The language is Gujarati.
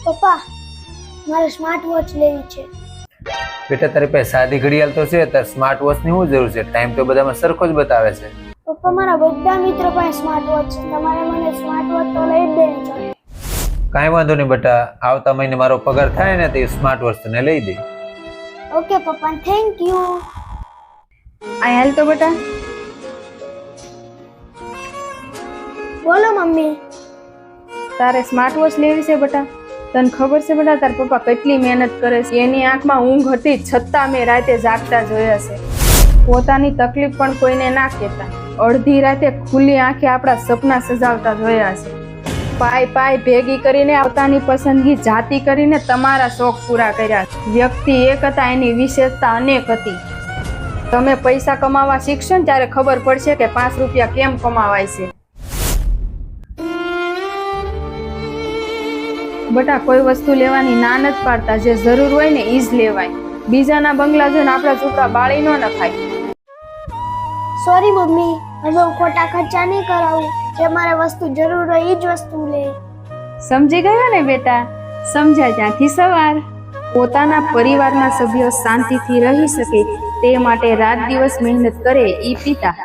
પપ્પા મારે સ્માર્ટ વોચ લેવી છે। બેટા તારી પાસે સાદી ઘડિયાળ તો છે, તાર સ્માર્ટ વોચ ની શું જરૂર છે? ટાઈમ તો બધામાં સરખો જ બતાવે છે। પપ્પા મારા બધા મિત્રો પાસે સ્માર્ટ વોચ છે, તમારે મને સ્માર્ટ વોચ તો લઈ જ દેવી જોઈએ। કાંઈ વાંધો નહીં બેટા, આવતા મહિને મારો પગાર થાય ને તો સ્માર્ટ વોચ તને લઈ દે। ઓકે પપ્પા, થેન્ક યુ। આ હાલ તો બેટા। બોલો મમ્મી। તારે સ્માર્ટ વોચ લેવી છે બેટા? તને ખબર છે બેટા તાર પપ્પા કેટલી મહેનત કરે છે? એની આંખમાં ઊંઘ હતી છતાં મેં રાતે જાગતા જોયા છે। પોતાની તકલીફ પણ કોઈને ના કહેતા, અડધી રાતે ખુલ્લી આંખે આપણા સપના સજાવતા જોયા છે। પાય પાય ભેગી કરીને પોતાની પસંદગી જાતિ કરીને તમારા શોખ પૂરા કર્યા। વ્યક્તિ એક હતા, એની વિશેષતા અનેક હતી। તમે પૈસા કમાવા શીખશો ને ત્યારે ખબર પડશે કે 5 રૂપિયા કેમ કમાવાય છે। બટા કોઈ વસ્તુ લેવાની ના નથી પાડતા, જે જરૂર હોય ને ઈ જ લેવાય। બીજાના બંગલા જોઈને આપણા છોકરા બાળી ન નખાય। સોરી મમ્મી, હવે હું ખોટા ખર્ચા નહીં કરાવું, જે મારે વસ્તુ જરૂર હોય એ જ વસ્તુ લે। સમજી ગયો ને બેટા? સમજ્યા ત્યાંથી સવાર। પોતાના પરિવારના સભ્યો શાંતિથી રહી શકે તે માટે રાત દિવસ મહેનત કરે ઈ પિતા।